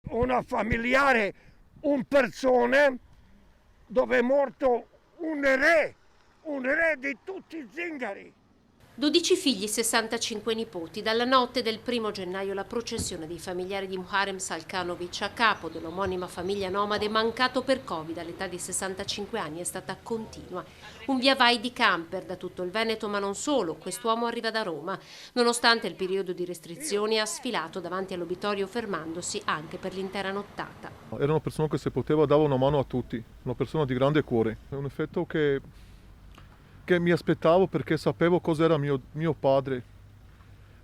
Una familiare, un persone dove è morto un re di tutti i zingari. 12 figli, 65 nipoti. Dalla notte del 1° gennaio la processione dei familiari di Muharrem Salkanovic, a capo dell'omonima famiglia nomade, mancato per Covid all'età di 65 anni, è stata continua. Un via vai di camper da tutto il Veneto, ma non solo. Quest'uomo arriva da Roma. Nonostante il periodo di restrizioni, ha sfilato davanti all'obitorio fermandosi anche per l'intera nottata. Era una persona che se poteva dava una mano a tutti, una persona di grande cuore. È un effetto che mi aspettavo perché sapevo cos'era mio padre.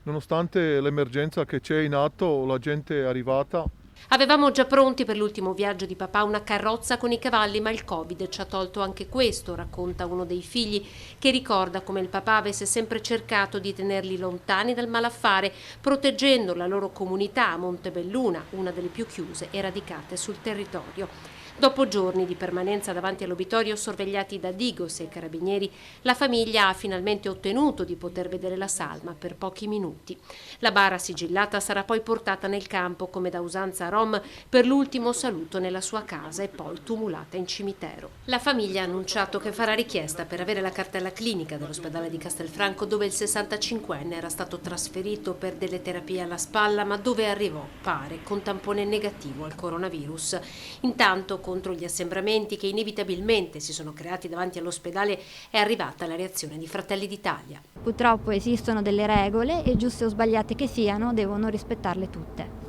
Nonostante l'emergenza che c'è in atto, la gente è arrivata. Avevamo già pronti per l'ultimo viaggio di papà una carrozza con i cavalli, ma il Covid ci ha tolto anche questo, racconta uno dei figli, che ricorda come il papà avesse sempre cercato di tenerli lontani dal malaffare, proteggendo la loro comunità a Montebelluna, una delle più chiuse e radicate sul territorio. Dopo giorni di permanenza davanti all'obitorio sorvegliati da Digos e i carabinieri, la famiglia ha finalmente ottenuto di poter vedere la salma per pochi minuti. La bara sigillata sarà poi portata nel campo, come da usanza rom, per l'ultimo saluto nella sua casa e poi tumulata in cimitero. La famiglia ha annunciato che farà richiesta per avere la cartella clinica dell'ospedale di Castelfranco, dove il 65enne era stato trasferito per delle terapie alla spalla, ma dove arrivò, pare, con tampone negativo al coronavirus. Intanto, contro gli assembramenti che inevitabilmente si sono creati davanti all'ospedale, è arrivata la reazione di Fratelli d'Italia. Purtroppo esistono delle regole e, giuste o sbagliate che siano, devono rispettarle tutte.